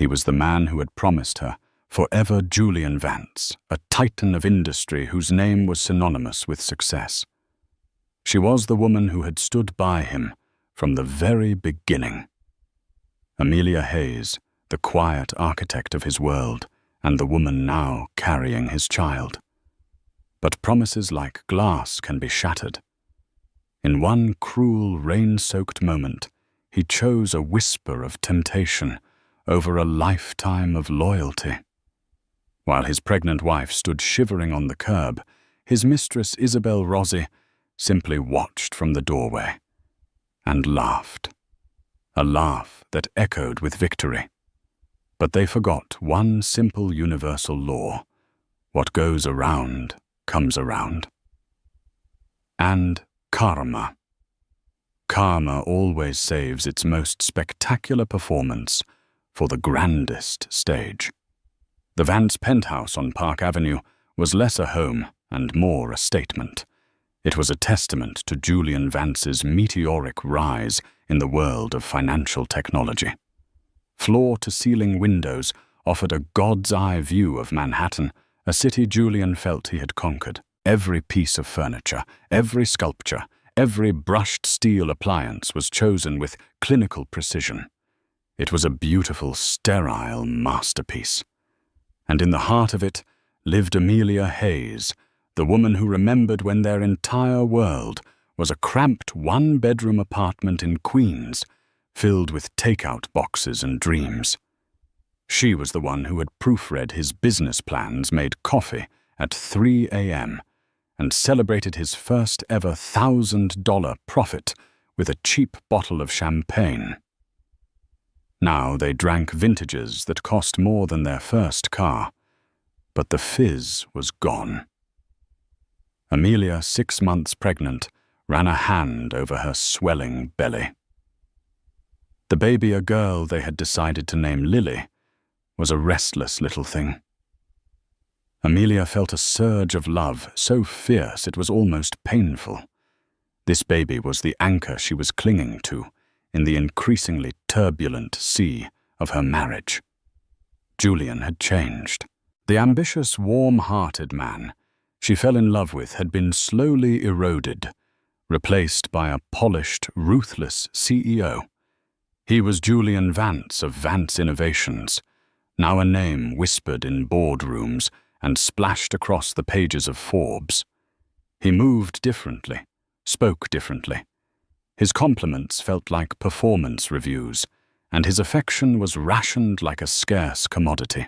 He was the man who had promised her, forever Julian Vance, a titan of industry whose name was synonymous with success. She was the woman who had stood by him from the very beginning. Amelia Hayes, the quiet architect of his world, and the woman now carrying his child. But promises like glass can be shattered. In one cruel, rain-soaked moment, he chose a whisper of temptation over a lifetime of loyalty. While his pregnant wife stood shivering on the curb, his mistress Isabelle Rossi simply watched from the doorway and laughed. A laugh that echoed with victory. But they forgot one simple universal law: what goes around comes around. And karma. Karma always saves its most spectacular performance for the grandest stage. The Vance penthouse on Park Avenue was less a home and more a statement. It was a testament to Julian Vance's meteoric rise in the world of financial technology. Floor-to-ceiling windows offered a god's-eye view of Manhattan, a city Julian felt he had conquered. Every piece of furniture, every sculpture, every brushed steel appliance was chosen with clinical precision. It was a beautiful, sterile masterpiece. And in the heart of it lived Amelia Hayes, the woman who remembered when their entire world was a cramped one-bedroom apartment in Queens, filled with takeout boxes and dreams. She was the one who had proofread his business plans, made coffee at 3 a.m., and celebrated his first ever $1,000 profit with a cheap bottle of champagne. Now they drank vintages that cost more than their first car, but the fizz was gone. Amelia, 6 months pregnant, ran a hand over her swelling belly. The baby, a girl they had decided to name Lily, was a restless little thing. Amelia felt a surge of love so fierce it was almost painful. This baby was the anchor she was clinging to in the increasingly turbulent sea of her marriage. Julian had changed. The ambitious, warm-hearted man she fell in love with had been slowly eroded, replaced by a polished, ruthless CEO. He was Julian Vance of Vance Innovations, now a name whispered in boardrooms and splashed across the pages of Forbes. He moved differently, spoke differently. His compliments felt like performance reviews, and his affection was rationed like a scarce commodity.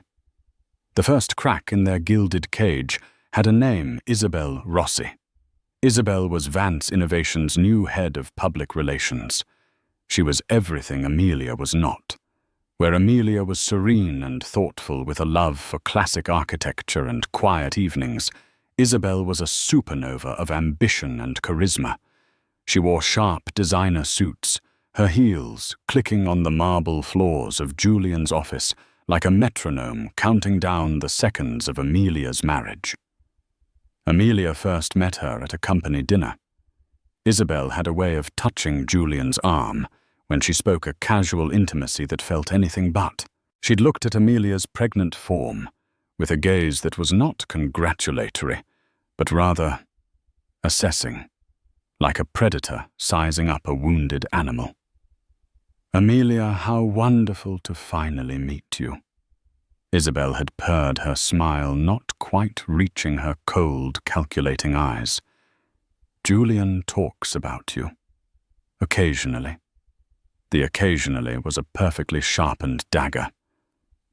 The first crack in their gilded cage had a name: Isabelle Rossi. Isabelle was Vance Innovations' new head of public relations. She was everything Amelia was not. Where Amelia was serene and thoughtful with a love for classic architecture and quiet evenings, Isabelle was a supernova of ambition and charisma. She wore sharp designer suits, her heels clicking on the marble floors of Julian's office like a metronome counting down the seconds of Amelia's marriage. Amelia first met her at a company dinner. Isabelle had a way of touching Julian's arm when she spoke a casual intimacy that felt anything but. She'd looked at Amelia's pregnant form with a gaze that was not congratulatory, but rather assessing, like a predator sizing up a wounded animal. "Amelia, how wonderful to finally meet you." Isabelle had purred her smile, not quite reaching her cold, calculating eyes. "Julian talks about you. Occasionally." The occasionally was a perfectly sharpened dagger.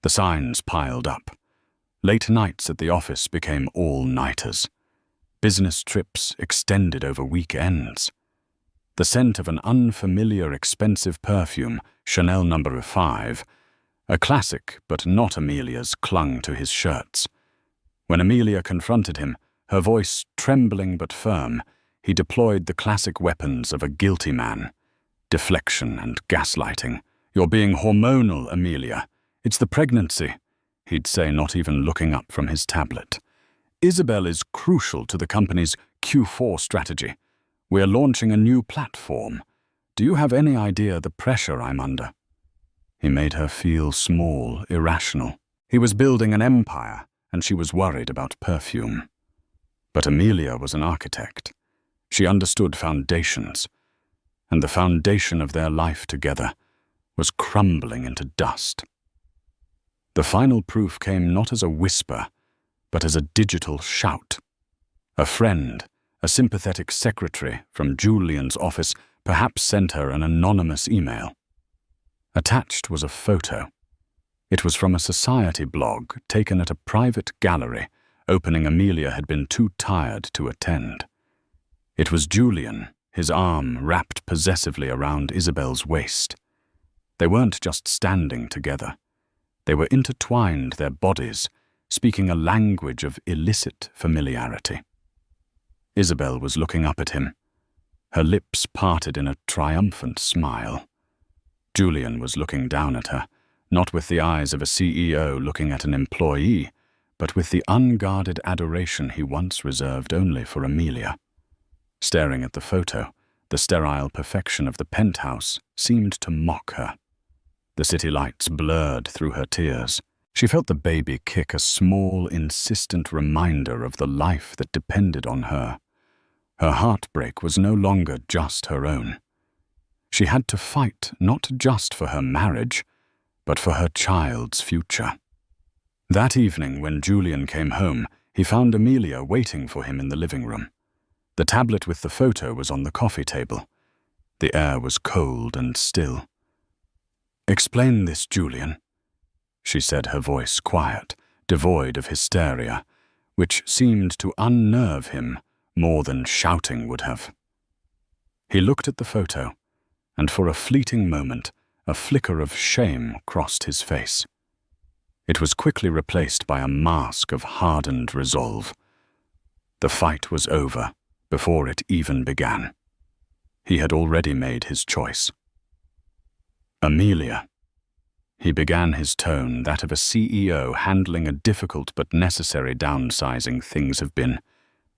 The signs piled up. Late nights at the office became all-nighters. Business trips extended over weekends. The scent of an unfamiliar, expensive perfume, Chanel No. 5, a classic but not Amelia's, clung to his shirts. When Amelia confronted him, her voice trembling but firm, he deployed the classic weapons of a guilty man: deflection and gaslighting. "You're being hormonal, Amelia. It's the pregnancy," he'd say, not even looking up from his tablet. "Isabelle is crucial to the company's Q4 strategy. We're launching a new platform. Do you have any idea the pressure I'm under?" He made her feel small, irrational. He was building an empire, and she was worried about perfume. But Amelia was an architect. She understood foundations, and the foundation of their life together was crumbling into dust. The final proof came not as a whisper, but as a digital shout. A friend, a sympathetic secretary from Julian's office, perhaps sent her an anonymous email. Attached was a photo. It was from a society blog taken at a private gallery, opening Amelia had been too tired to attend. It was Julian, his arm wrapped possessively around Isabelle's waist. They weren't just standing together. They were intertwined, their bodies, speaking a language of illicit familiarity. Isabelle was looking up at him, her lips parted in a triumphant smile. Julian was looking down at her, not with the eyes of a CEO looking at an employee, but with the unguarded adoration he once reserved only for Amelia. Staring at the photo, the sterile perfection of the penthouse seemed to mock her. The city lights blurred through her tears. She felt the baby kick a small, insistent reminder of the life that depended on her. Her heartbreak was no longer just her own. She had to fight not just for her marriage, but for her child's future. That evening, when Julian came home, he found Amelia waiting for him in the living room. The tablet with the photo was on the coffee table. The air was cold and still. "Explain this, Julian," she said, her voice quiet, devoid of hysteria, which seemed to unnerve him more than shouting would have. He looked at the photo, and for a fleeting moment, a flicker of shame crossed his face. It was quickly replaced by a mask of hardened resolve. The fight was over before it even began. He had already made his choice. "Amelia." He began, his tone that of a CEO handling a difficult but necessary downsizing. "Things have been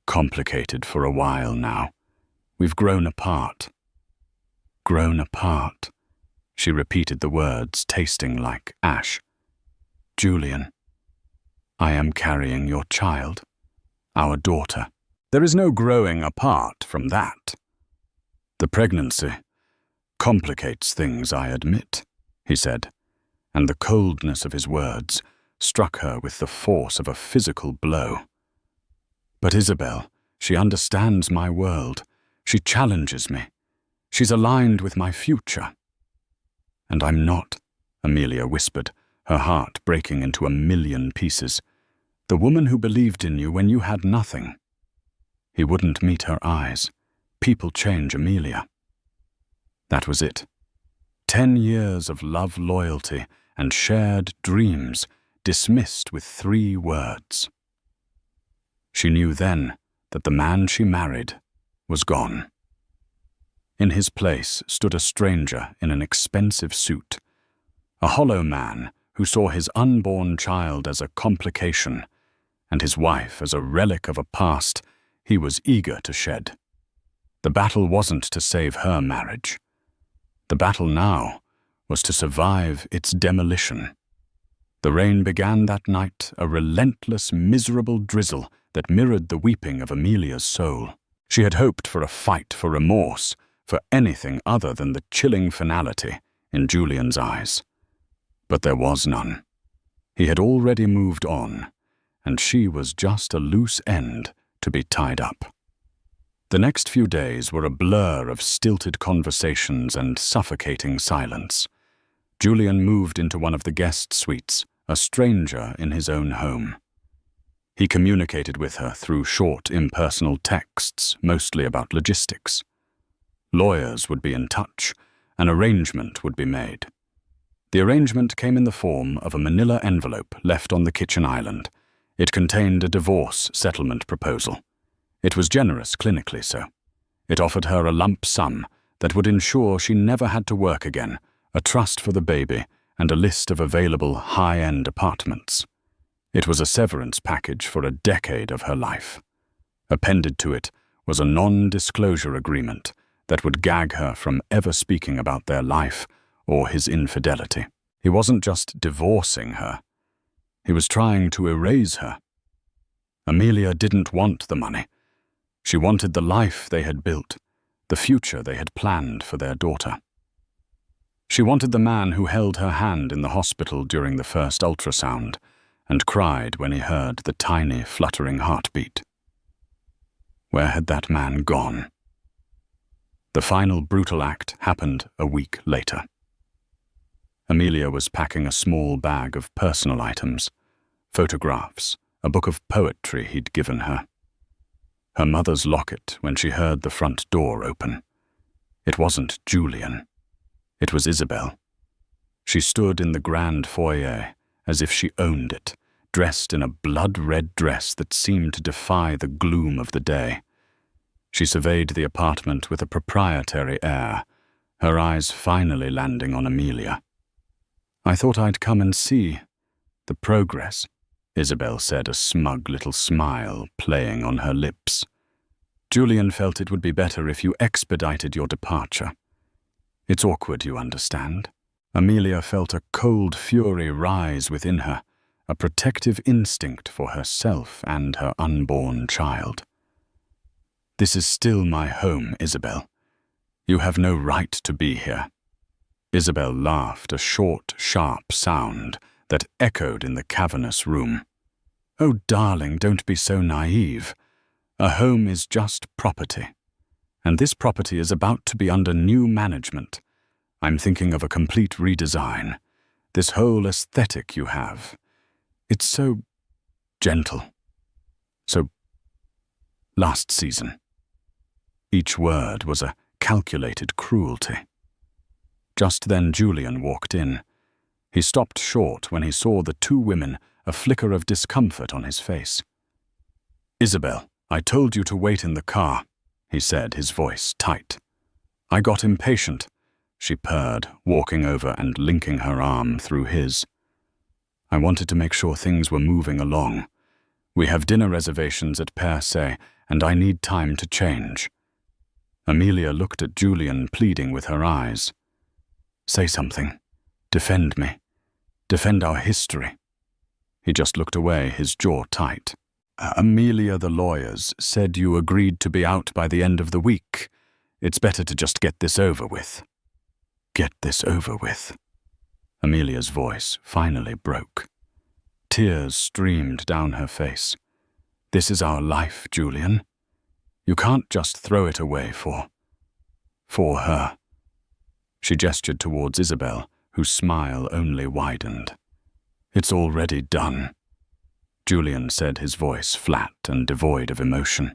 complicated for a while now. We've grown apart." "Grown apart?" She repeated the words, tasting like ash. "Julian, I am carrying your child, our daughter." "There is no growing apart from that. The pregnancy complicates things, I admit," he said, and the coldness of his words struck her with the force of a physical blow. "But Isabelle, she understands my world. She challenges me. She's aligned with my future." "And I'm not," Amelia whispered, her heart breaking into a million pieces. "The woman who believed in you when you had nothing." He wouldn't meet her eyes. People change, Amelia. That was it. 10 years of love, loyalty, and shared dreams dismissed with 3 words. She knew then that the man she married was gone. In his place stood a stranger in an expensive suit, a hollow man who saw his unborn child as a complication and his wife as a relic of a past he was eager to shed. The battle wasn't to save her marriage. The battle now was to survive its demolition. The rain began that night, a relentless, miserable drizzle that mirrored the weeping of Amelia's soul. She had hoped for a fight, for remorse, for anything other than the chilling finality in Julian's eyes. But there was none. He had already moved on, and she was just a loose end to be tied up. The next few days were a blur of stilted conversations and suffocating silence. Julian moved into one of the guest suites, a stranger in his own home. He communicated with her through short, impersonal texts, mostly about logistics. Lawyers would be in touch. An arrangement would be made. The arrangement came in the form of a manila envelope left on the kitchen island. It contained a divorce settlement proposal. It was generous, clinically so. It offered her a lump sum that would ensure she never had to work again, a trust for the baby, and a list of available high-end apartments. It was a severance package for a decade of her life. Appended to it was a non-disclosure agreement that would gag her from ever speaking about their life or his infidelity. He wasn't just divorcing her. He was trying to erase her. Amelia didn't want the money. She wanted the life they had built, the future they had planned for their daughter. She wanted the man who held her hand in the hospital during the first ultrasound and cried when he heard the tiny, fluttering heartbeat. Where had that man gone? The final brutal act happened a week later. Amelia was packing a small bag of personal items, photographs, a book of poetry he'd given her. Her mother's locket when she heard the front door open. It wasn't Julian. It was Isabelle. She stood in the grand foyer as if she owned it, dressed in a blood-red dress that seemed to defy the gloom of the day. She surveyed the apartment with a proprietary air, her eyes finally landing on Amelia. "I thought I'd come and see the progress," Isabelle said, a smug little smile playing on her lips. "Julian felt it would be better if you expedited your departure. It's awkward, you understand." Amelia felt a cold fury rise within her, a protective instinct for herself and her unborn child. "This is still my home, Isabelle. You have no right to be here." Isabelle laughed, a short, sharp sound that echoed in the cavernous room. "Oh, darling, don't be so naive. A home is just property. And this property is about to be under new management. I'm thinking of a complete redesign. This whole aesthetic you have. It's so gentle. So last season." Each word was a calculated cruelty. Just then Julian walked in. He stopped short when he saw the two women, a flicker of discomfort on his face. "Isabelle, I told you to wait in the car," he said, his voice tight. "I got impatient," she purred, walking over and linking her arm through his. "I wanted to make sure things were moving along. We have dinner reservations at Per Se, and I need time to change." Amelia looked at Julian, pleading with her eyes. "Say something. Defend me. Defend our history." He just looked away, his jaw tight. "Amelia, the lawyers said you agreed to be out by the end of the week. It's better to just get this over with." "Get this over with." Amelia's voice finally broke. Tears streamed down her face. "This is our life, Julian. You can't just throw it away for her." She gestured towards Isabelle, whose smile only widened. "It's already done," Julian said, his voice flat and devoid of emotion.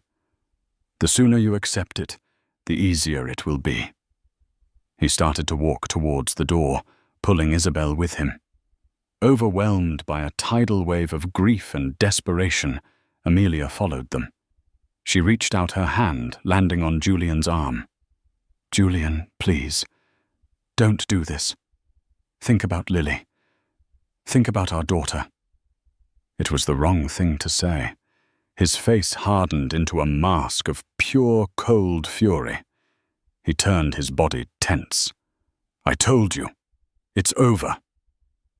"The sooner you accept it, the easier it will be." He started to walk towards the door, pulling Isabelle with him. Overwhelmed by a tidal wave of grief and desperation, Amelia followed them. She reached out her hand, landing on Julian's arm. "Julian, please, don't do this. Think about Lily. Think about our daughter." It was the wrong thing to say. His face hardened into a mask of pure, cold fury. He turned his body tense. "I told you. It's over."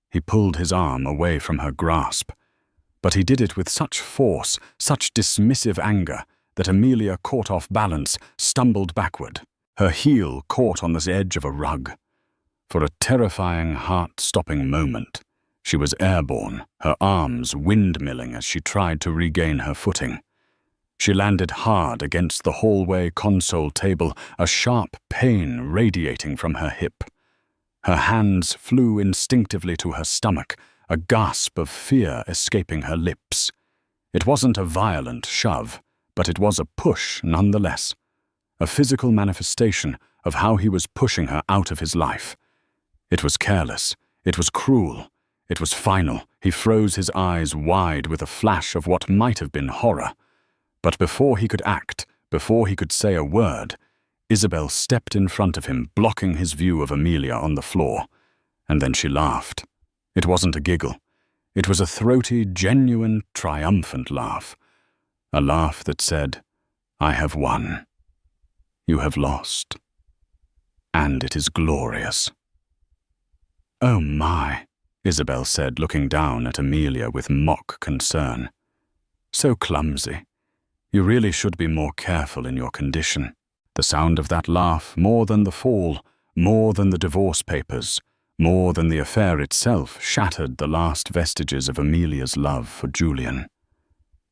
He pulled his arm away from her grasp, but he did it with such force, such dismissive anger, that Amelia, caught off balance, stumbled backward. Her heel caught on the edge of a rug. For a terrifying, heart-stopping moment, she was airborne, her arms windmilling as she tried to regain her footing. She landed hard against the hallway console table, a sharp pain radiating from her hip. Her hands flew instinctively to her stomach, a gasp of fear escaping her lips. It wasn't a violent shove, but it was a push nonetheless, a physical manifestation of how he was pushing her out of his life. It was careless, it was cruel, it was final. He froze his eyes wide with a flash of what might have been horror. But before he could act, before he could say a word, Isabelle stepped in front of him, blocking his view of Amelia on the floor. And then she laughed. It wasn't a giggle. It was a throaty, genuine, triumphant laugh. A laugh that said, "I have won. You have lost. And it is glorious." "Oh my," Isabelle said, looking down at Amelia with mock concern. "So clumsy. You really should be more careful in your condition." The sound of that laugh, more than the fall, more than the divorce papers, more than the affair itself, shattered the last vestiges of Amelia's love for Julian.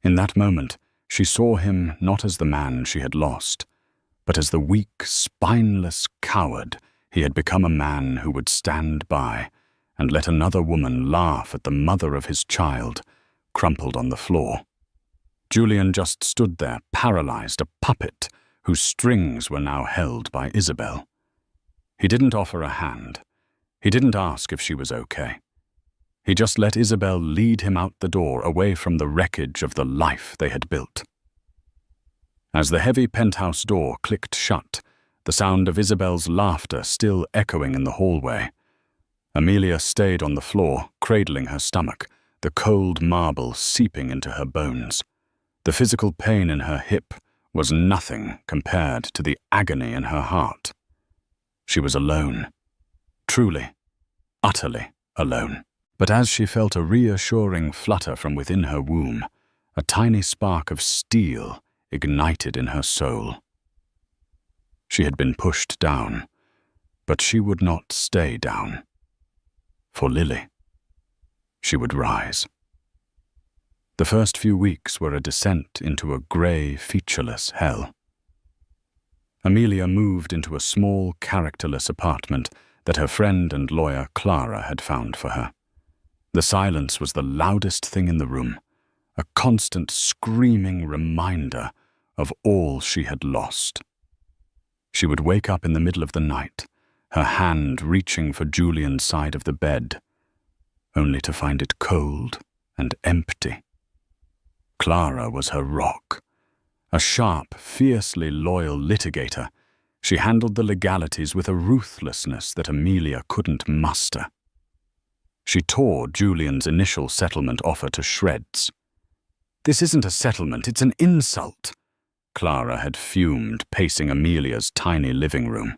In that moment, she saw him not as the man she had lost, but as the weak, spineless coward he had become, a man who would stand by and let another woman laugh at the mother of his child, crumpled on the floor. Julian just stood there, paralyzed, a puppet whose strings were now held by Isabelle. He didn't offer a hand. He didn't ask if she was okay. He just let Isabelle lead him out the door, away from the wreckage of the life they had built. As the heavy penthouse door clicked shut, the sound of Isabelle's laughter still echoing in the hallway, Amelia stayed on the floor, cradling her stomach, the cold marble seeping into her bones. The physical pain in her hip was nothing compared to the agony in her heart. She was alone. Truly, utterly alone. But as she felt a reassuring flutter from within her womb, a tiny spark of steel ignited in her soul. She had been pushed down, but she would not stay down. For Lily, she would rise. The first few weeks were a descent into a grey, featureless hell. Amelia moved into a small, characterless apartment that her friend and lawyer Clara had found for her. The silence was the loudest thing in the room, a constant screaming reminder of all she had lost. She would wake up in the middle of the night, her hand reaching for Julian's side of the bed, only to find it cold and empty. Clara was her rock. A sharp, fiercely loyal litigator, she handled the legalities with a ruthlessness that Amelia couldn't muster. She tore Julian's initial settlement offer to shreds. "This isn't a settlement, it's an insult," Clara had fumed, pacing Amelia's tiny living room.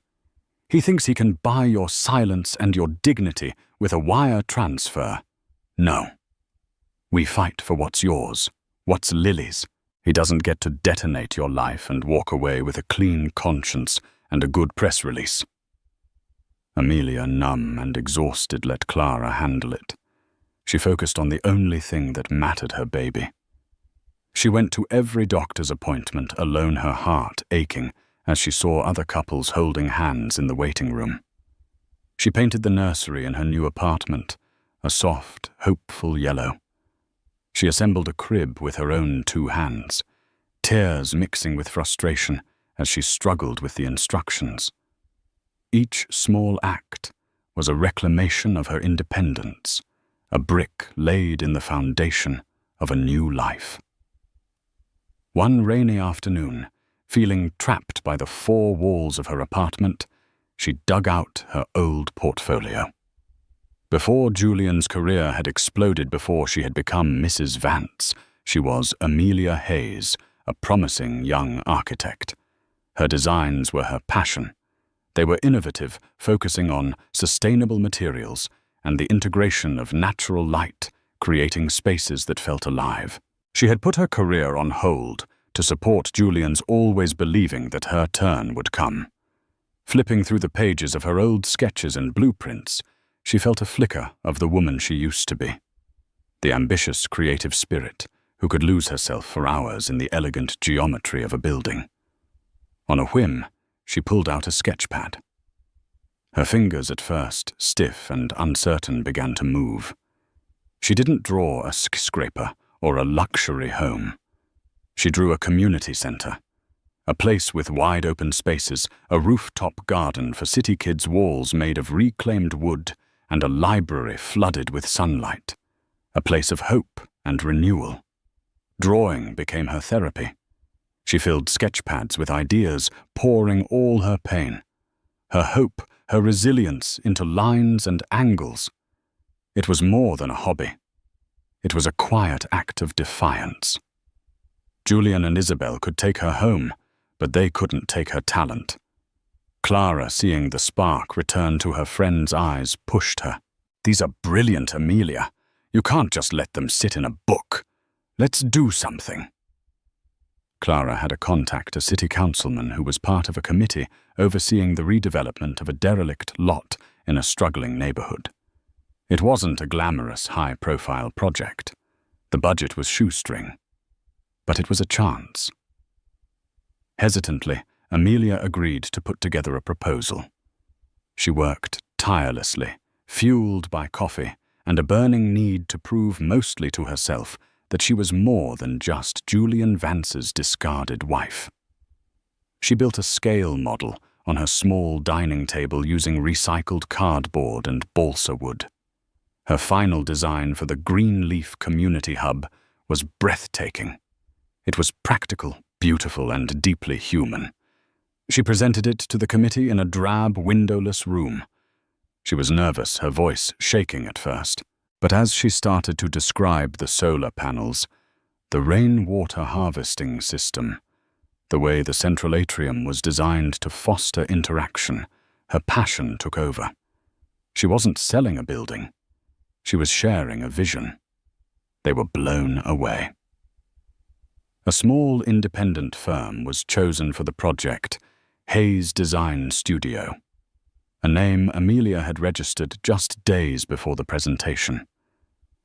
"He thinks he can buy your silence and your dignity with a wire transfer. No. We fight for what's yours, what's Lily's. He doesn't get to detonate your life and walk away with a clean conscience and a good press release." Amelia, numb and exhausted, let Clara handle it. She focused on the only thing that mattered, her baby. She went to every doctor's appointment, alone, her heart aching as she saw other couples holding hands in the waiting room. She painted the nursery in her new apartment, a soft, hopeful yellow. She assembled a crib with her own 2 hands, tears mixing with frustration as she struggled with the instructions. Each small act was a reclamation of her independence, a brick laid in the foundation of a new life. One rainy afternoon, feeling trapped by the 4 walls of her apartment, she dug out her old portfolio. Before Julian's career had exploded, before she had become Mrs. Vance, she was Amelia Hayes, a promising young architect. Her designs were her passion. They were innovative, focusing on sustainable materials and the integration of natural light, creating spaces that felt alive. She had put her career on hold to support Julian's always believing that her turn would come. Flipping through the pages of her old sketches and blueprints, she felt a flicker of the woman she used to be. The ambitious, creative spirit who could lose herself for hours in the elegant geometry of a building. On a whim, she pulled out a sketch pad. Her fingers, at first stiff and uncertain, began to move. She didn't draw a skyscraper or a luxury home. She drew a community center, a place with wide-open spaces, a rooftop garden for city kids, walls made of reclaimed wood, and a library flooded with sunlight, a place of hope and renewal. Drawing became her therapy. She filled sketch pads with ideas, pouring all her pain, her hope, her resilience into lines and angles. It was more than a hobby. It was a quiet act of defiance. Julian and Isabelle could take her home, but they couldn't take her talent. Clara, seeing the spark return to her friend's eyes, pushed her. These are brilliant, Amelia. You can't just let them sit in a book. Let's do something. Clara had a contact, a city councilman who was part of a committee overseeing the redevelopment of a derelict lot in a struggling neighborhood. It wasn't a glamorous, high-profile project. The budget was shoestring. But it was a chance. Hesitantly, Amelia agreed to put together a proposal. She worked tirelessly, fueled by coffee and a burning need to prove mostly to herself that she was more than just Julian Vance's discarded wife. She built a scale model on her small dining table using recycled cardboard and balsa wood. Her final design for the Greenleaf Community Hub was breathtaking. It was practical, beautiful, and deeply human. She presented it to the committee in a drab, windowless room. She was nervous, her voice shaking at first. But as she started to describe the solar panels, the rainwater harvesting system, the way the central atrium was designed to foster interaction, her passion took over. She wasn't selling a building. She was sharing a vision. They were blown away. A small independent firm was chosen for the project, Hayes Design Studio, a name Amelia had registered just days before the presentation.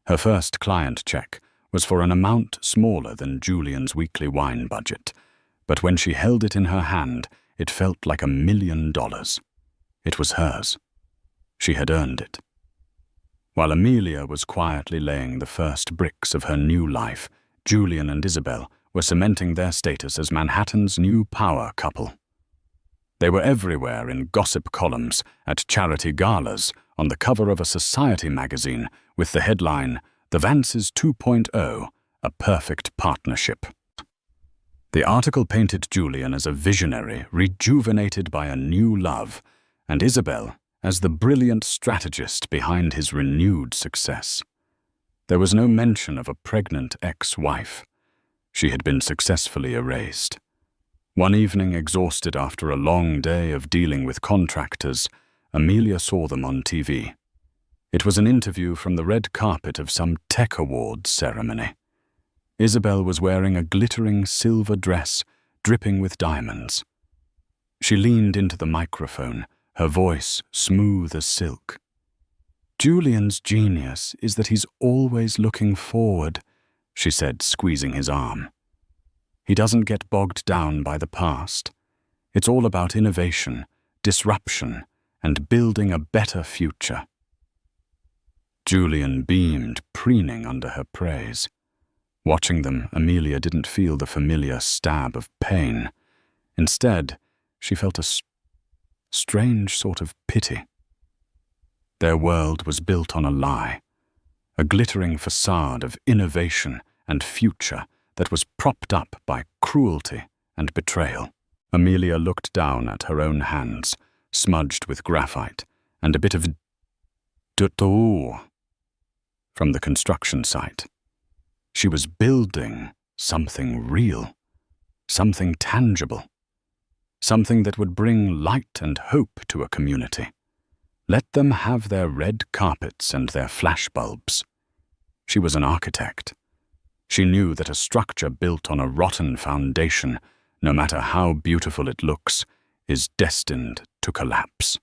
Her first client check was for an amount smaller than Julian's weekly wine budget, but when she held it in her hand, it felt like $1 million. It was hers. She had earned it. While Amelia was quietly laying the first bricks of her new life, Julian and Isabelle were cementing their status as Manhattan's new power couple. They were everywhere in gossip columns, at charity galas, on the cover of a society magazine with the headline, "The Vances 2.0, a perfect partnership." The article painted Julian as a visionary, rejuvenated by a new love, and Isabelle as the brilliant strategist behind his renewed success. There was no mention of a pregnant ex-wife. She had been successfully erased. One evening, exhausted after a long day of dealing with contractors, Amelia saw them on TV. It was an interview from the red carpet of some tech awards ceremony. Isabelle was wearing a glittering silver dress, dripping with diamonds. She leaned into the microphone, her voice smooth as silk. "Julian's genius is that he's always looking forward," she said, squeezing his arm. "He doesn't get bogged down by the past. It's all about innovation, disruption, and building a better future." Julian beamed, preening under her praise. Watching them, Amelia didn't feel the familiar stab of pain. Instead, she felt a strange sort of pity. Their world was built on a lie, a glittering facade of innovation and future that was propped up by cruelty and betrayal. Amelia looked down at her own hands, smudged with graphite, and a bit of dirt from the construction site. She was building something real, something tangible, something that would bring light and hope to a community. Let them have their red carpets and their flashbulbs. She was an architect. She knew that a structure built on a rotten foundation, no matter how beautiful it looks, is destined to collapse.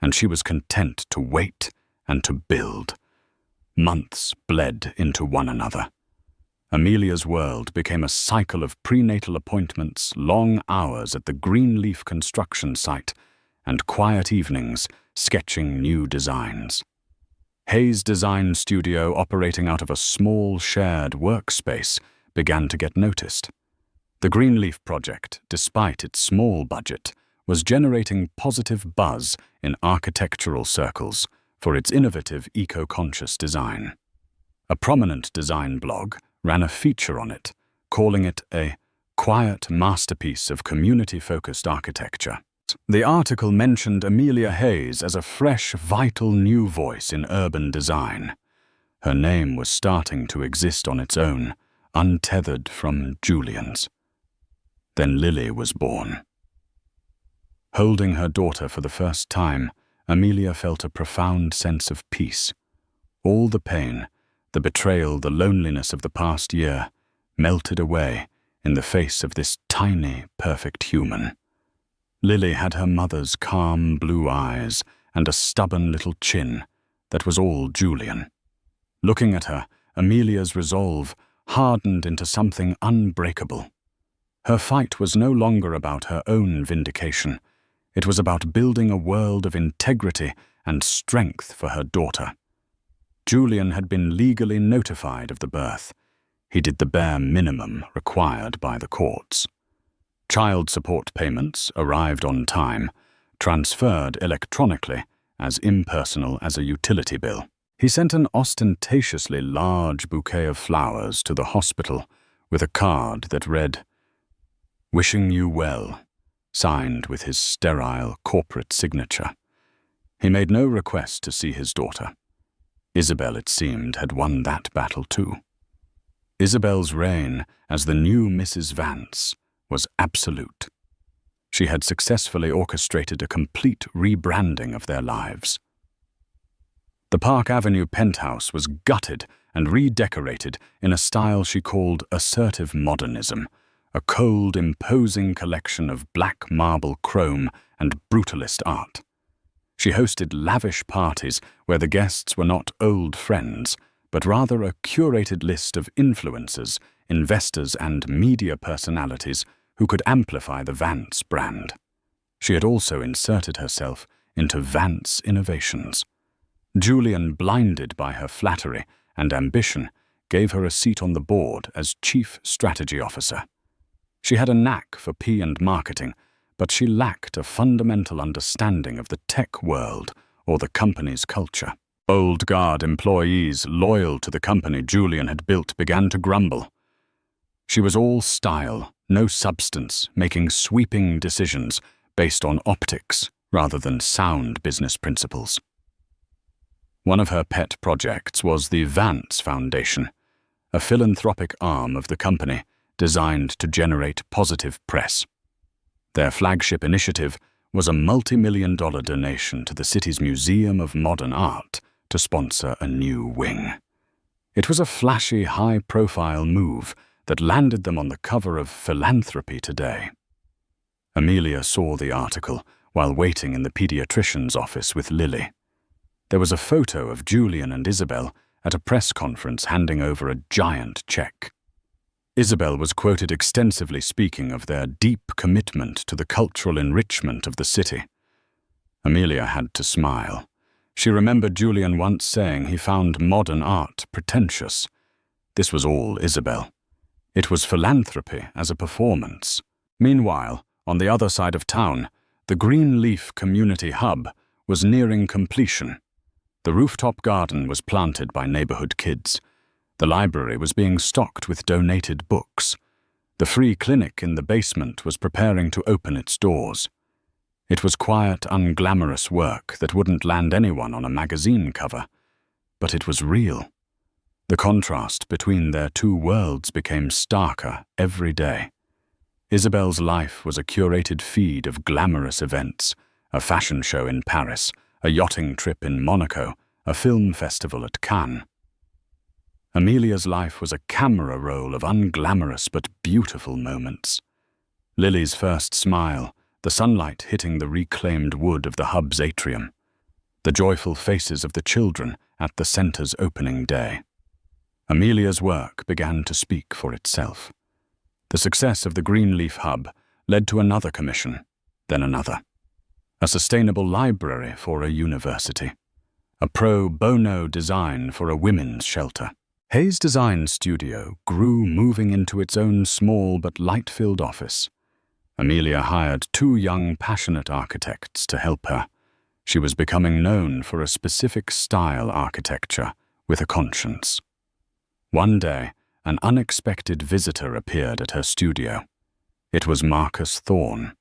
And she was content to wait and to build. Months bled into one another. Amelia's world became a cycle of prenatal appointments, long hours at the Greenleaf construction site, and quiet evenings sketching new designs. Hayes Design Studio, operating out of a small shared workspace, began to get noticed. The Greenleaf project, despite its small budget, was generating positive buzz in architectural circles for its innovative eco-conscious design. A prominent design blog ran a feature on it, calling it a quiet masterpiece of community-focused architecture. The article mentioned Amelia Hayes as a fresh, vital new voice in urban design. Her name was starting to exist on its own, untethered from Julian's. Then Lily was born. Holding her daughter for the first time, Amelia felt a profound sense of peace. All the pain, the betrayal, the loneliness of the past year melted away in the face of this tiny, perfect human. Lily had her mother's calm blue eyes and a stubborn little chin that was all Julian. Looking at her, Amelia's resolve hardened into something unbreakable. Her fight was no longer about her own vindication. It was about building a world of integrity and strength for her daughter. Julian had been legally notified of the birth. He did the bare minimum required by the courts. Child support payments arrived on time, transferred electronically, as impersonal as a utility bill. He sent an ostentatiously large bouquet of flowers to the hospital with a card that read, "Wishing you well," signed with his sterile corporate signature. He made no request to see his daughter. Isabelle, it seemed, had won that battle too. Isabelle's reign as the new Mrs. Vance was absolute. She had successfully orchestrated a complete rebranding of their lives. The Park Avenue penthouse was gutted and redecorated in a style she called assertive modernism, a cold, imposing collection of black marble chrome and brutalist art. She hosted lavish parties where the guests were not old friends, but rather a curated list of influencers, investors, and media personalities who could amplify the Vance brand. She had also inserted herself into Vance Innovations. Julian, blinded by her flattery and ambition, gave her a seat on the board as Chief Strategy Officer. She had a knack for and marketing, but she lacked a fundamental understanding of the tech world or the company's culture. Old guard employees loyal to the company Julian had built began to grumble. She was all style, no substance, making sweeping decisions based on optics rather than sound business principles. One of her pet projects was the Vance Foundation, a philanthropic arm of the company designed to generate positive press. Their flagship initiative was a multi-million-dollar donation to the city's Museum of Modern Art to sponsor a new wing. It was a flashy, high-profile move that landed them on the cover of Philanthropy Today. Amelia saw the article while waiting in the pediatrician's office with Lily. There was a photo of Julian and Isabelle at a press conference handing over a giant check. Isabelle was quoted extensively speaking of their deep commitment to the cultural enrichment of the city. Amelia had to smile. She remembered Julian once saying he found modern art pretentious. This was all Isabelle. It was philanthropy as a performance. Meanwhile, on the other side of town, the Greenleaf Community Hub was nearing completion. The rooftop garden was planted by neighborhood kids. The library was being stocked with donated books. The free clinic in the basement was preparing to open its doors. It was quiet, unglamorous work that wouldn't land anyone on a magazine cover, but it was real. The contrast between their two worlds became starker every day. Isabelle's life was a curated feed of glamorous events, a fashion show in Paris, a yachting trip in Monaco, a film festival at Cannes. Amelia's life was a camera roll of unglamorous but beautiful moments. Lily's first smile, the sunlight hitting the reclaimed wood of the hub's atrium, the joyful faces of the children at the center's opening day. Amelia's work began to speak for itself. The success of the Greenleaf Hub led to another commission, then another. A sustainable library for a university. A pro bono design for a women's shelter. Hayes' design studio grew, moving into its own small but light-filled office. Amelia hired 2 young, passionate architects to help her. She was becoming known for a specific style architecture with a conscience. One day, an unexpected visitor appeared at her studio. It was Marcus Thorne.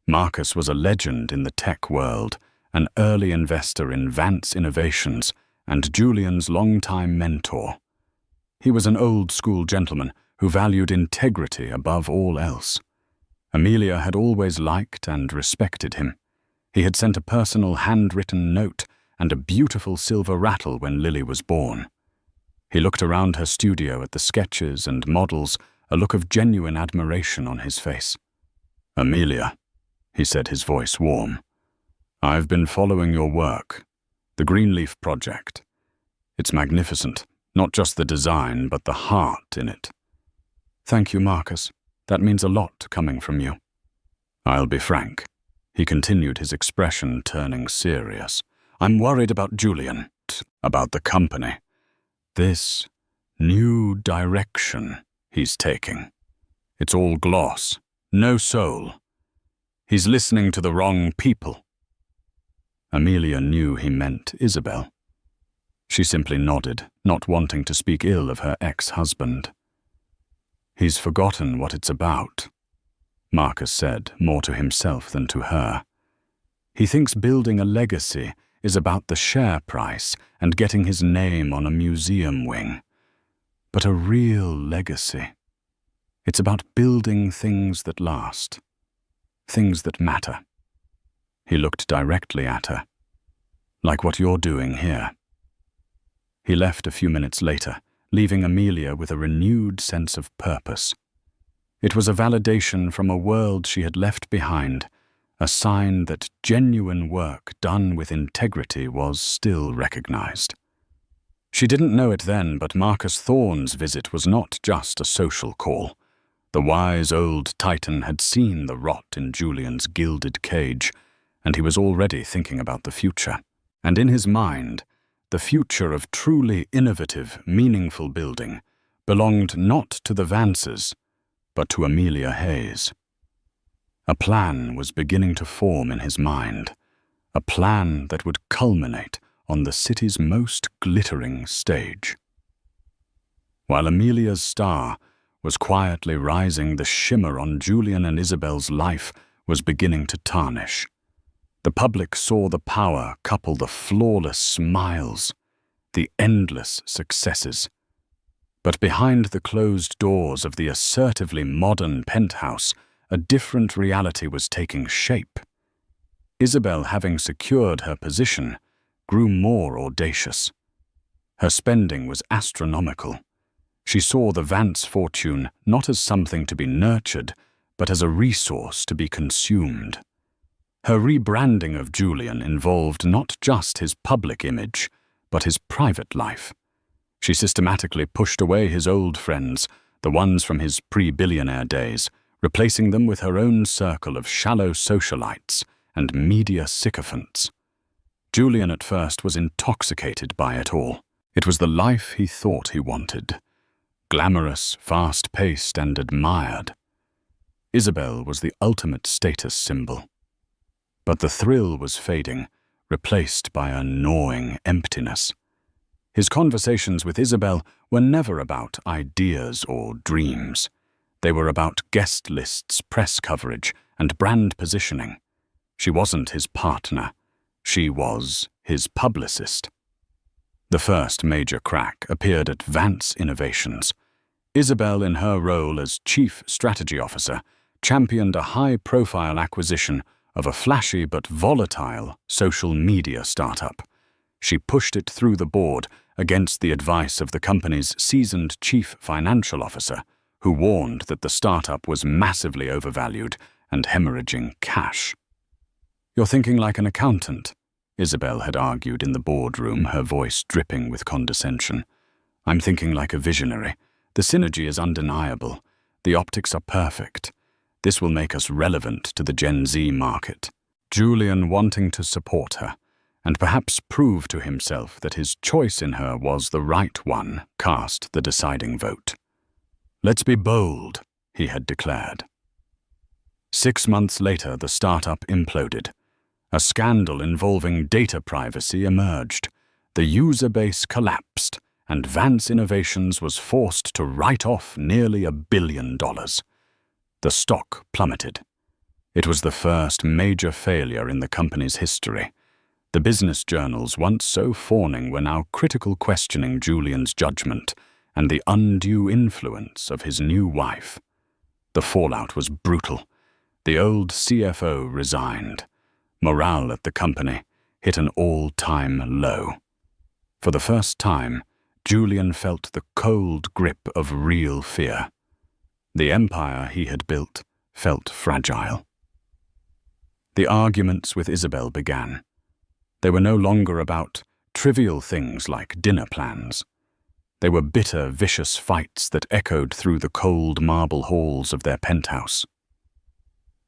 Marcus was a legend in the tech world, an early investor in Vance Innovations and Julian's longtime mentor. He was an old-school gentleman who valued integrity above all else. Amelia had always liked and respected him. He had sent a personal handwritten note and a beautiful silver rattle when Lily was born. He looked around her studio at the sketches and models, a look of genuine admiration on his face. "Amelia," he said, his voice warm, "I've been following your work, the Greenleaf Project. It's magnificent, not just the design, but the heart in it." "Thank you, Marcus. That means a lot coming from you." "I'll be frank," he continued, his expression turning serious. "I'm worried about Julian, about the company. This new direction he's taking. It's all gloss, no soul. He's listening to the wrong people." Amelia knew he meant Isabelle. She simply nodded, not wanting to speak ill of her ex-husband. "He's forgotten what it's about," Marcus said, more to himself than to her. "He thinks building a legacy is about the share price and getting his name on a museum wing. But a real legacy, it's about building things that last, things that matter." He looked directly at her. "Like what you're doing here." He left a few minutes later, leaving Amelia with a renewed sense of purpose. It was a validation from a world she had left behind, a sign that genuine work done with integrity was still recognized. She didn't know it then, but Marcus Thorne's visit was not just a social call. The wise old Titan had seen the rot in Julian's gilded cage, and he was already thinking about the future. And in his mind, the future of truly innovative, meaningful building belonged not to the Vances, but to Amelia Hayes. A plan was beginning to form in his mind, a plan that would culminate on the city's most glittering stage. While Amelia's star was quietly rising, the shimmer on Julian and Isabelle's life was beginning to tarnish. The public saw the power couple the flawless smiles, the endless successes. But behind the closed doors of the assertively modern penthouse, a different reality was taking shape. Isabelle, having secured her position, grew more audacious. Her spending was astronomical. She saw the Vance fortune not as something to be nurtured, but as a resource to be consumed. Her rebranding of Julian involved not just his public image, but his private life. She systematically pushed away his old friends, the ones from his pre-billionaire days, replacing them with her own circle of shallow socialites and media sycophants. Julian at first was intoxicated by it all. It was the life he thought he wanted. Glamorous, fast-paced, and admired. Isabelle was the ultimate status symbol. But the thrill was fading, replaced by a gnawing emptiness. His conversations with Isabelle were never about ideas or dreams. They were about guest lists, press coverage, and brand positioning. She wasn't his partner. She was his publicist. The first major crack appeared at Vance Innovations. Isabelle, in her role as Chief Strategy Officer, championed a high-profile acquisition of a flashy but volatile social media startup. She pushed it through the board against the advice of the company's seasoned Chief Financial Officer, who warned that the startup was massively overvalued and hemorrhaging cash. "You're thinking like an accountant," Isabelle had argued in the boardroom, her voice dripping with condescension. "I'm thinking like a visionary. The synergy is undeniable. The optics are perfect. This will make us relevant to the Gen Z market." Julian, wanting to support her, and perhaps prove to himself that his choice in her was the right one, cast the deciding vote. "Let's be bold," he had declared. 6 months later, the startup imploded. A scandal involving data privacy emerged. The user base collapsed, and Vance Innovations was forced to write off nearly $1 billion. The stock plummeted. It was the first major failure in the company's history. The business journals, once so fawning, were now critical, questioning Julian's judgment and the undue influence of his new wife. The fallout was brutal. The old CFO resigned. Morale at the company hit an all-time low. For the first time, Julian felt the cold grip of real fear. The empire he had built felt fragile. The arguments with Isabelle began. They were no longer about trivial things like dinner plans. They were bitter, vicious fights that echoed through the cold marble halls of their penthouse.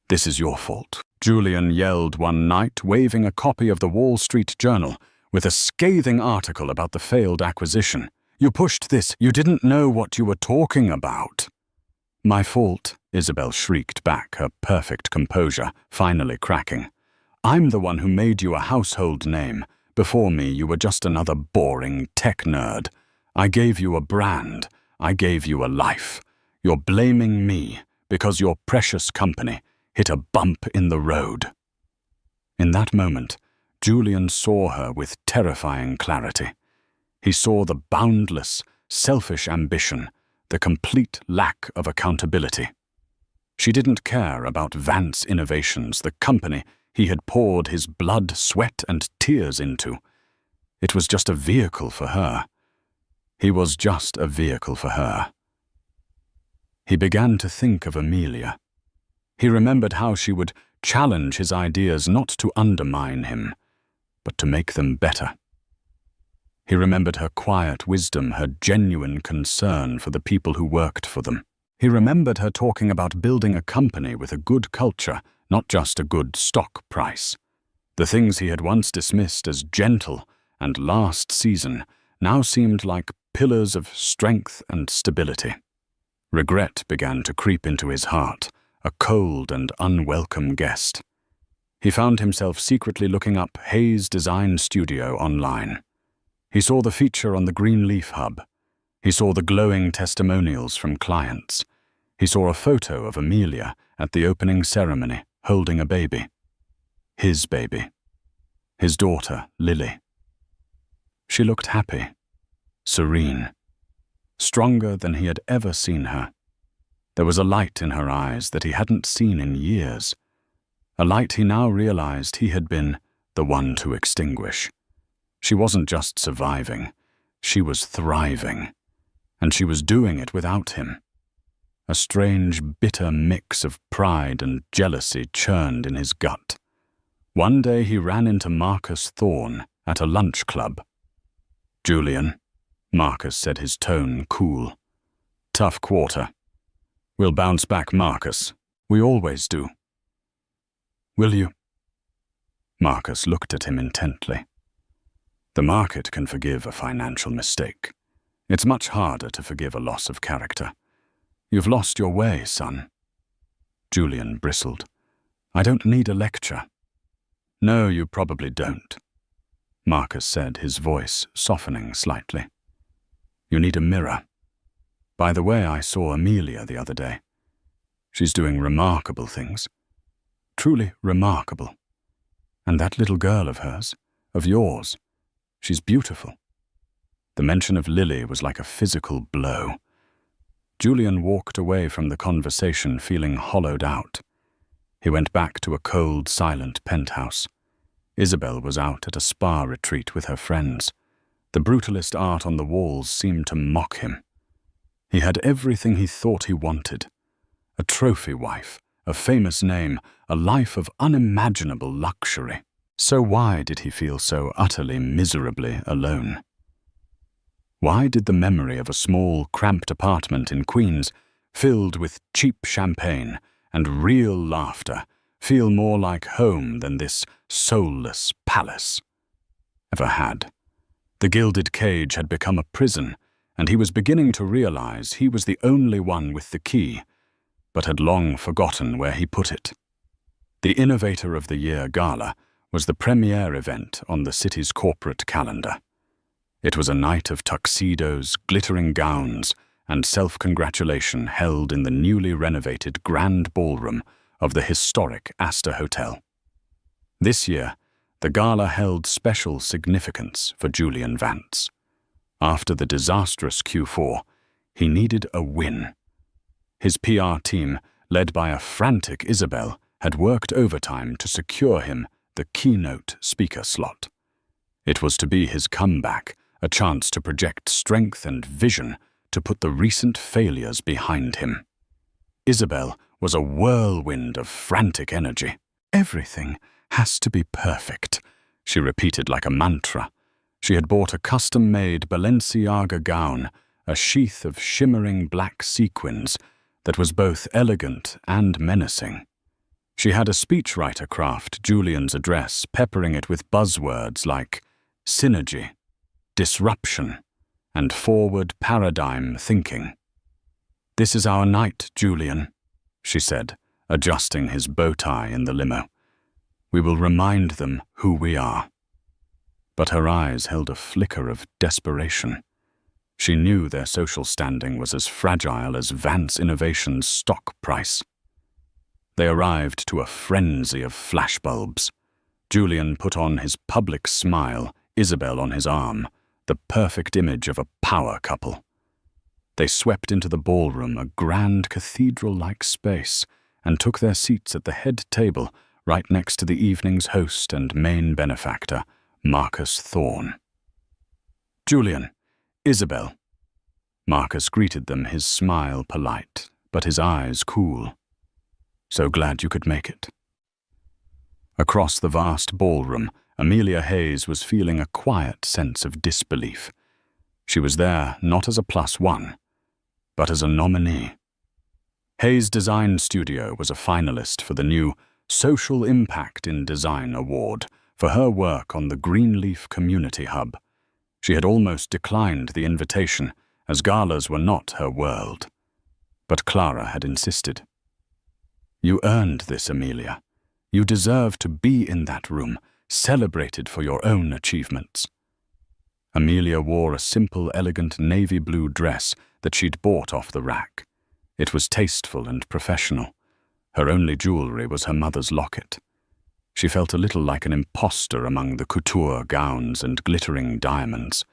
"This is your fault," Julian yelled one night, waving a copy of the Wall Street Journal with a scathing article about the failed acquisition. "You pushed this. You didn't know what you were talking about." "My fault," Isabelle shrieked back, her perfect composure finally cracking. "I'm the one who made you a household name. Before me, you were just another boring tech nerd. I gave you a brand. I gave you a life. You're blaming me because your precious company hit a bump in the road." In that moment, Julian saw her with terrifying clarity. He saw the boundless, selfish ambition, the complete lack of accountability. She didn't care about Vance Innovations, the company he had poured his blood, sweat, and tears into. It was just a vehicle for her. He was just a vehicle for her. He began to think of Amelia. He remembered how she would challenge his ideas not to undermine him, but to make them better. He remembered her quiet wisdom, her genuine concern for the people who worked for them. He remembered her talking about building a company with a good culture, not just a good stock price. The things he had once dismissed as gentle and last season now seemed like pillars of strength and stability. Regret began to creep into his heart, a cold and unwelcome guest. He found himself secretly looking up Hayes Design Studio online. He saw the feature on the Greenleaf Hub. He saw the glowing testimonials from clients. He saw a photo of Amelia at the opening ceremony, holding a baby. His baby. His daughter, Lily. She looked happy, serene, stronger than he had ever seen her. There was a light in her eyes that he hadn't seen in years, a light he now realized he had been the one to extinguish. She wasn't just surviving, she was thriving, and she was doing it without him. A strange, bitter mix of pride and jealousy churned in his gut. One day he ran into Marcus Thorne at a lunch club. "Julian," Marcus said, his tone cool. "Tough quarter. We'll bounce back, Marcus. We always do." "Will you?" Marcus looked at him intently. The market can forgive a financial mistake. It's much harder to forgive a loss of character. You've lost your way, son. Julian bristled. "I don't need a lecture." "No, you probably don't," Marcus said, his voice softening slightly. "You need a mirror. By the way, I saw Amelia the other day. She's doing remarkable things. Truly remarkable. And that little girl of hers, of yours, she's beautiful." The mention of Lily was like a physical blow. Julian walked away from the conversation feeling hollowed out. He went back to a cold, silent penthouse. Isabelle was out at a spa retreat with her friends. The brutalist art on the walls seemed to mock him. He had everything he thought he wanted. A trophy wife, a famous name, a life of unimaginable luxury. So why did he feel so utterly, miserably alone? Why did the memory of a small, cramped apartment in Queens, filled with cheap champagne and real laughter, feel more like home than this soulless palace ever had? The gilded cage had become a prison, and he was beginning to realize he was the only one with the key, but had long forgotten where he put it. The Innovator of the Year Gala was the premier event on the city's corporate calendar. It was a night of tuxedos, glittering gowns, and self-congratulation held in the newly renovated Grand Ballroom of the historic Astor Hotel. This year, the gala held special significance for Julian Vance. After the disastrous Q4, he needed a win. His PR team, led by a frantic Isabelle, had worked overtime to secure him the keynote speaker slot. It was to be his comeback, a chance to project strength and vision to put the recent failures behind him. Isabelle was a whirlwind of frantic energy. "Everything has to be perfect," she repeated like a mantra. She had bought a custom-made Balenciaga gown, a sheath of shimmering black sequins that was both elegant and menacing. She had a speechwriter craft Julian's address, peppering it with buzzwords like synergy, disruption, and forward paradigm thinking. "This is our night, Julian," she said, adjusting his bow tie in the limo. "We will remind them who we are." But her eyes held a flicker of desperation. She knew their social standing was as fragile as Vance Innovations' stock price. They arrived to a frenzy of flashbulbs. Julian put on his public smile, Isabelle on his arm, the perfect image of a power couple. They swept into the ballroom, a grand cathedral-like space, and took their seats at the head table right next to the evening's host and main benefactor, Marcus Thorne. "Julian, Isabelle." Marcus greeted them, his smile polite, but his eyes cool. "So glad you could make it." Across the vast ballroom, Amelia Hayes was feeling a quiet sense of disbelief. She was there not as a +1, but as a nominee. Hayes Design Studio was a finalist for the new Social Impact in Design Award for her work on the Greenleaf Community Hub. She had almost declined the invitation, as galas were not her world. But Clara had insisted. "You earned this, Amelia. You deserve to be in that room, celebrated for your own achievements." Amelia wore a simple, elegant navy blue dress that she'd bought off the rack. It was tasteful and professional. Her only jewelry was her mother's locket. She felt a little like an imposter among the couture gowns and glittering diamonds.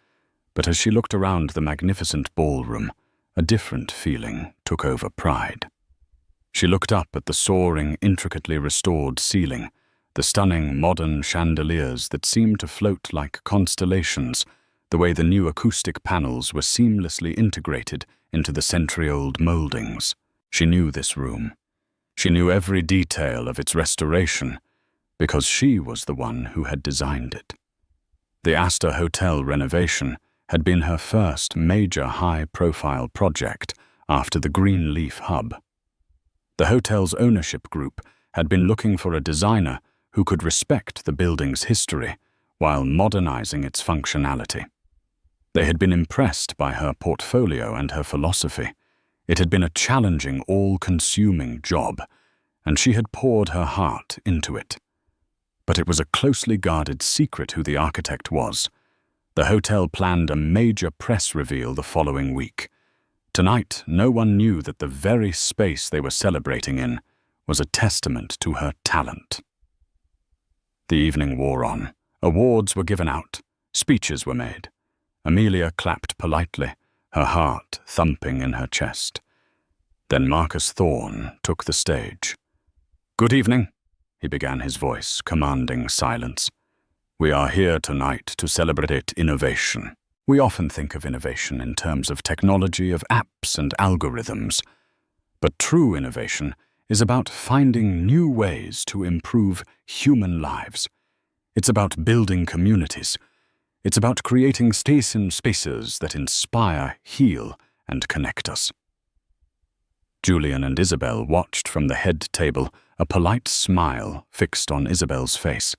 But as she looked around the magnificent ballroom, a different feeling took over pride. She looked up at the soaring, intricately restored ceiling, the stunning modern chandeliers that seemed to float like constellations, the way the new acoustic panels were seamlessly integrated into the century-old moldings. She knew this room. She knew every detail of its restoration, because she was the one who had designed it. The Astor Hotel renovation had been her first major high-profile project after the Greenleaf Hub. The hotel's ownership group had been looking for a designer who could respect the building's history while modernizing its functionality. They had been impressed by her portfolio and her philosophy. It had been a challenging, all-consuming job, and she had poured her heart into it. But it was a closely guarded secret who the architect was. The hotel planned a major press reveal the following week. Tonight, no one knew that the very space they were celebrating in was a testament to her talent. The evening wore on. Awards were given out. Speeches were made. Amelia clapped politely, her heart thumping in her chest. Then Marcus Thorne took the stage. "Good evening," he began, his voice commanding silence. "We are here tonight to celebrate innovation. We often think of innovation in terms of technology, of apps and algorithms. But true innovation is about finding new ways to improve human lives. It's about building communities. It's about creating spaces that inspire, heal, and connect us." Julian and Isabelle watched from the head table, a polite smile fixed on Isabelle's face.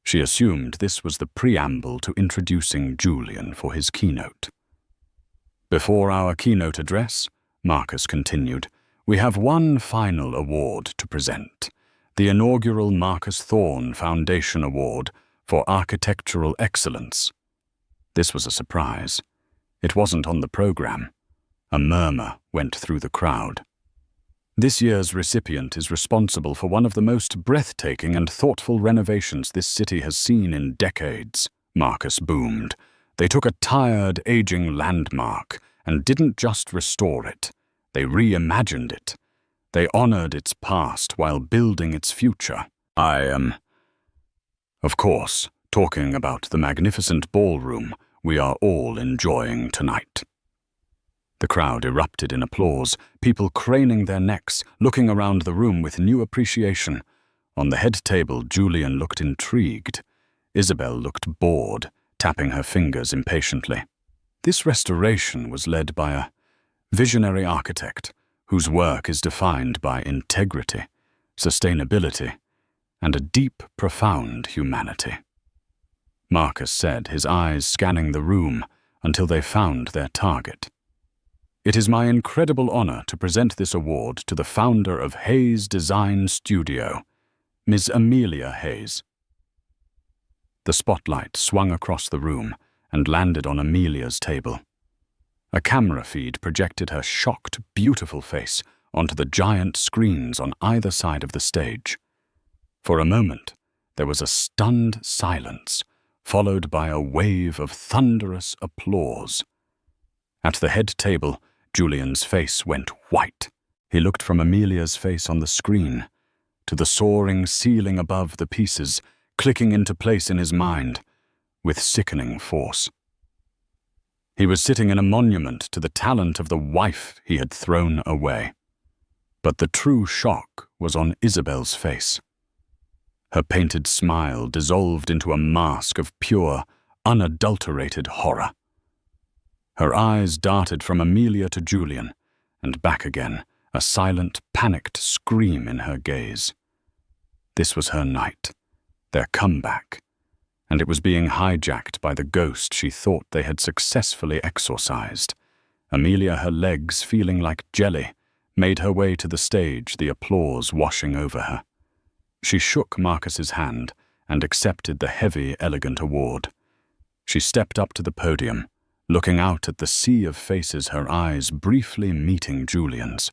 She assumed this was the preamble to introducing Julian for his keynote. "Before our keynote address," Marcus continued, "we have one final award to present, the inaugural Marcus Thorne Foundation Award for Architectural Excellence." This was a surprise. It wasn't on the program. A murmur went through the crowd. "This year's recipient is responsible for one of the most breathtaking and thoughtful renovations this city has seen in decades," Marcus boomed. "They took a tired, aging landmark and didn't just restore it. They reimagined it. They honored its past while building its future. Of course, talking about the magnificent ballroom we are all enjoying tonight. The crowd erupted in applause, people craning their necks, looking around the room with new appreciation. On the head table, Julian looked intrigued. Isabelle looked bored, tapping her fingers impatiently. This restoration was led by a visionary architect whose work is defined by integrity, sustainability, and a deep, profound humanity. Marcus said, his eyes scanning the room until they found their target. It is my incredible honor to present this award to the founder of Hayes Design Studio, Ms. Amelia Hayes. The spotlight swung across the room and landed on Amelia's table. A camera feed projected her shocked, beautiful face onto the giant screens on either side of the stage. For a moment, there was a stunned silence, followed by a wave of thunderous applause. At the head table, Julian's face went white. He looked from Amelia's face on the screen to the soaring ceiling above the pieces, clicking into place in his mind with sickening force. He was sitting in a monument to the talent of the wife he had thrown away. But the true shock was on Isabelle's face. Her painted smile dissolved into a mask of pure, unadulterated horror. Her eyes darted from Amelia to Julian, and back again, a silent, panicked scream in her gaze. This was her night, their comeback, and it was being hijacked by the ghost she thought they had successfully exorcised. Amelia, her legs feeling like jelly, made her way to the stage, the applause washing over her. She shook Marcus's hand and accepted the heavy, elegant award. She stepped up to the podium, looking out at the sea of faces, her eyes briefly meeting Julian's.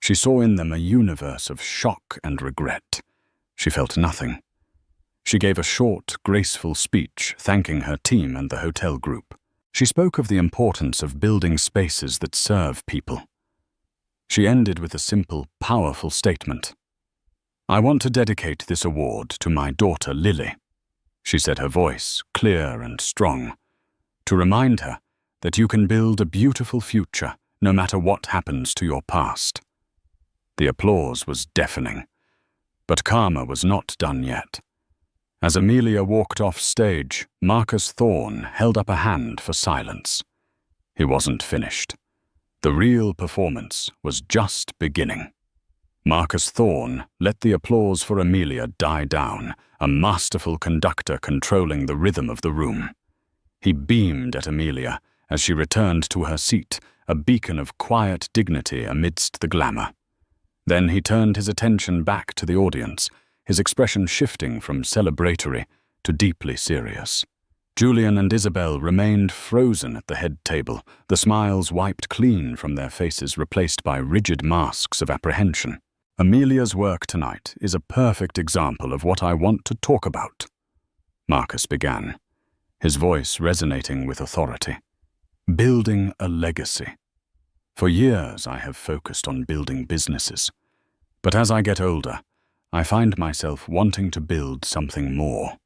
She saw in them a universe of shock and regret. She felt nothing. She gave a short, graceful speech, thanking her team and the hotel group. She spoke of the importance of building spaces that serve people. She ended with a simple, powerful statement. "I want to dedicate this award to my daughter Lily," she said, her voice clear and strong, "to remind her that you can build a beautiful future no matter what happens to your past." The applause was deafening, but karma was not done yet. As Amelia walked off stage, Marcus Thorne held up a hand for silence. He wasn't finished. The real performance was just beginning. Marcus Thorne let the applause for Amelia die down, a masterful conductor controlling the rhythm of the room. He beamed at Amelia as she returned to her seat, a beacon of quiet dignity amidst the glamour. Then he turned his attention back to the audience, his expression shifting from celebratory to deeply serious. Julian and Isabelle remained frozen at the head table, the smiles wiped clean from their faces, replaced by rigid masks of apprehension. "Amelia's work tonight is a perfect example of what I want to talk about," Marcus began, his voice resonating with authority. "Building a legacy. For years I have focused on building businesses, but as I get older, I find myself wanting to build something more.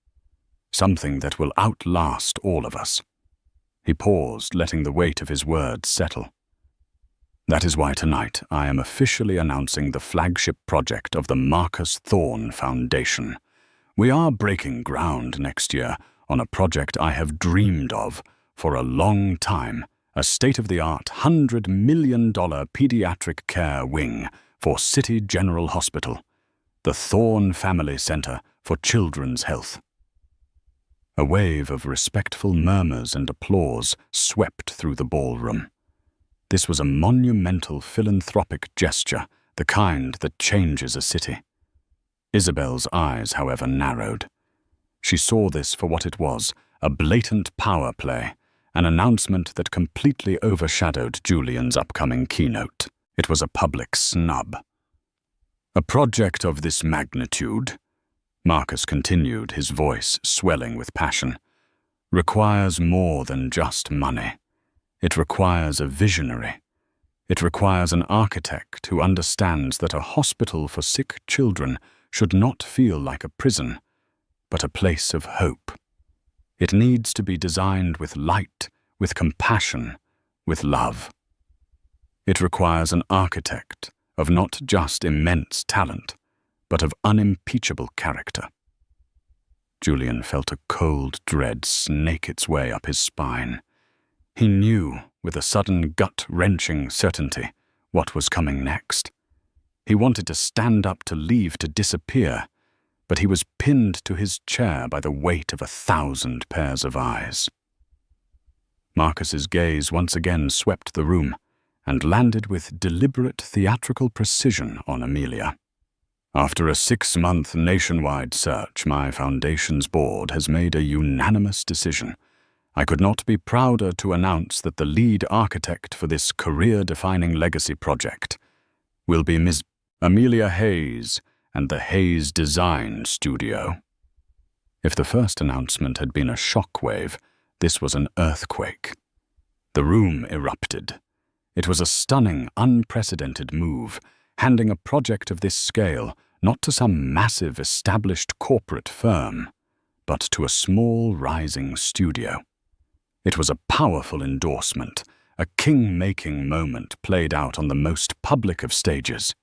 Something that will outlast all of us." He paused, letting the weight of his words settle. "That is why tonight I am officially announcing the flagship project of the Marcus Thorne Foundation. We are breaking ground next year on a project I have dreamed of for a long time, a state-of-the-art $100 million pediatric care wing for City General Hospital, the Thorne Family Center for Children's Health." A wave of respectful murmurs and applause swept through the ballroom. This was a monumental philanthropic gesture, the kind that changes a city. Isabelle's eyes, however, narrowed. She saw this for what it was, a blatant power play, an announcement that completely overshadowed Julian's upcoming keynote. It was a public snub. "A project of this magnitude," Marcus continued, his voice swelling with passion, "requires more than just money. It requires a visionary. It requires an architect who understands that a hospital for sick children should not feel like a prison, but a place of hope. It needs to be designed with light, with compassion, with love. It requires an architect of not just immense talent, but of unimpeachable character. Julian felt a cold dread snake its way up his spine. He knew, with a sudden gut-wrenching certainty, what was coming next. He wanted to stand up, to leave, to disappear, but he was pinned to his chair by the weight of 1,000 pairs of eyes. Marcus's gaze once again swept the room and landed with deliberate theatrical precision on Amelia. After a 6-month nationwide search, my foundation's board has made a unanimous decision. I could not be prouder to announce that the lead architect for this career-defining legacy project will be Ms. Amelia Hayes and the Hayes Design Studio. If the first announcement had been a shockwave, this was an earthquake. The room erupted. It was a stunning, unprecedented move, handing a project of this scale not to some massive, established corporate firm, but to a small, rising studio. It was a powerful endorsement, a king-making moment played out on the most public of stages.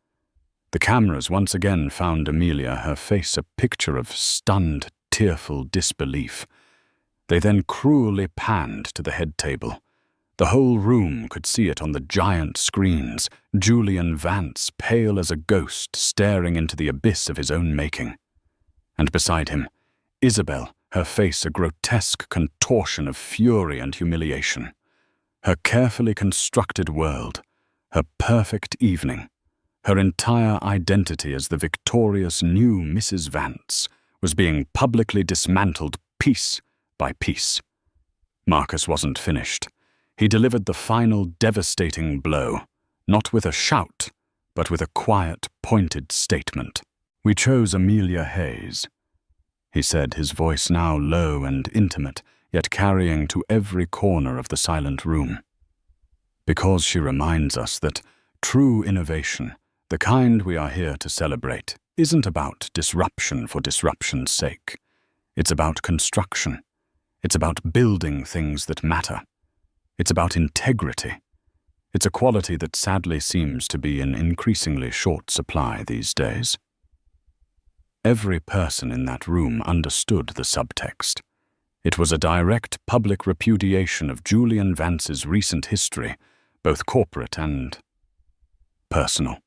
The cameras once again found Amelia, her face a picture of stunned, tearful disbelief. They then cruelly panned to the head table. The whole room could see it on the giant screens, Julian Vance, pale as a ghost, staring into the abyss of his own making. And beside him, Isabelle, her face a grotesque contortion of fury and humiliation. Her carefully constructed world, her perfect evening, her entire identity as the victorious new Mrs. Vance was being publicly dismantled piece by piece. Marcus wasn't finished. He delivered the final devastating blow, not with a shout, but with a quiet, pointed statement. "We chose Amelia Hayes," he said, his voice now low and intimate, yet carrying to every corner of the silent room. "Because she reminds us that true innovation, the kind we are here to celebrate, isn't about disruption for disruption's sake. It's about construction. It's about building things that matter. It's about integrity. It's a quality that sadly seems to be in increasingly short supply these days." Every person in that room understood the subtext. It was a direct public repudiation of Julian Vance's recent history, both corporate and personal.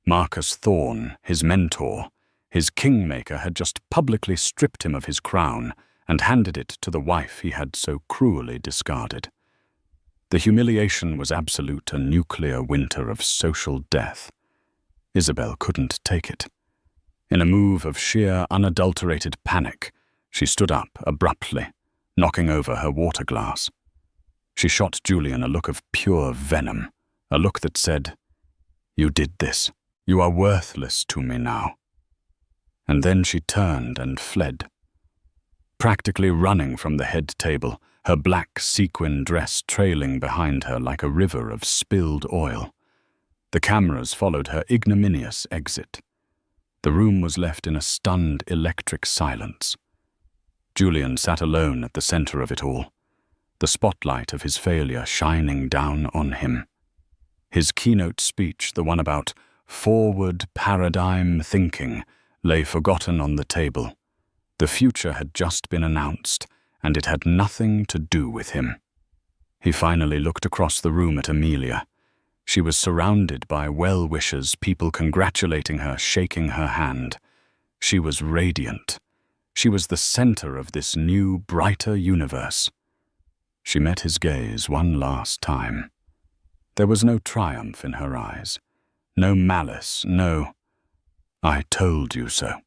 Marcus Thorne, his mentor, his kingmaker, had just publicly stripped him of his crown and handed it to the wife he had so cruelly discarded. The humiliation was absolute, a nuclear winter of social death. Isabelle couldn't take it. In a move of sheer, unadulterated panic, she stood up abruptly, knocking over her water glass. She shot Julian a look of pure venom, a look that said, "You did this. You are worthless to me now." And then she turned and fled. Practically running from the head table, her black sequin dress trailing behind her like a river of spilled oil. The cameras followed her ignominious exit. The room was left in a stunned electric silence. Julian sat alone at the center of it all, the spotlight of his failure shining down on him. His keynote speech, the one about forward paradigm thinking, lay forgotten on the table. The future had just been announced, and it had nothing to do with him. He finally looked across the room at Amelia. She was surrounded by well-wishers, people congratulating her, shaking her hand. She was radiant. She was the center of this new, brighter universe. She met his gaze one last time. There was no triumph in her eyes, no malice, no "I told you so."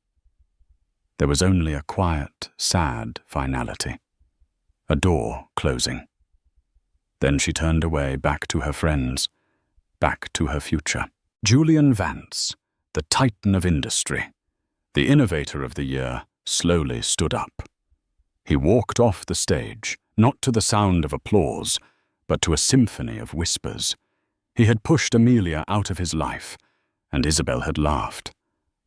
There was only a quiet, sad finality. A door closing. Then she turned away, back to her friends, back to her future. Julian Vance, the titan of industry, the innovator of the year, slowly stood up. He walked off the stage, not to the sound of applause, but to a symphony of whispers. He had pushed Amelia out of his life, and Isabelle had laughed.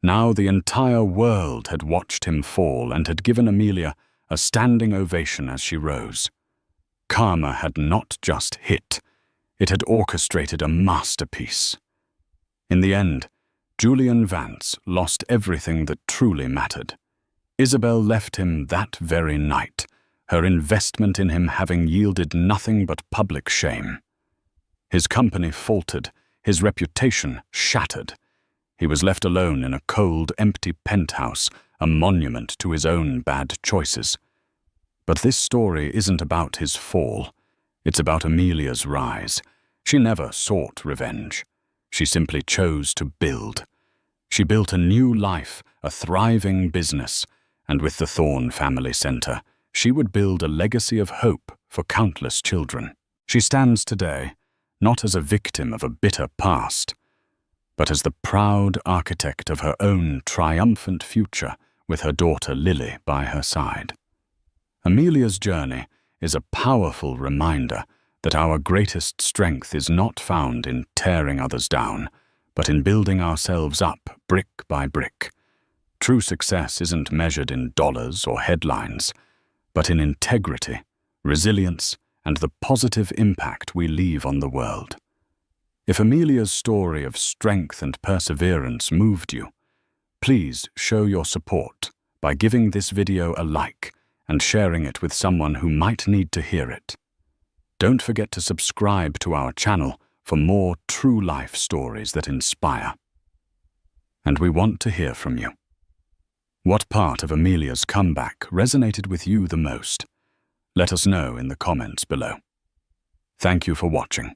Now the entire world had watched him fall and had given Amelia a standing ovation as she rose. Karma had not just hit, it had orchestrated a masterpiece. In the end, Julian Vance lost everything that truly mattered. Isabelle left him that very night, her investment in him having yielded nothing but public shame. His company faltered, his reputation shattered. He was left alone in a cold, empty penthouse, a monument to his own bad choices. But this story isn't about his fall. It's about Amelia's rise. She never sought revenge. She simply chose to build. She built a new life, a thriving business, and with the Thorne Family Centre, she would build a legacy of hope for countless children. She stands today, not as a victim of a bitter past, but as the proud architect of her own triumphant future with her daughter Lily by her side. Amelia's journey is a powerful reminder that our greatest strength is not found in tearing others down, but in building ourselves up brick by brick. True success isn't measured in dollars or headlines, but in integrity, resilience, and the positive impact we leave on the world. If Amelia's story of strength and perseverance moved you, please show your support by giving this video a like and sharing it with someone who might need to hear it. Don't forget to subscribe to our channel for more true life stories that inspire. And we want to hear from you. What part of Amelia's comeback resonated with you the most? Let us know in the comments below. Thank you for watching.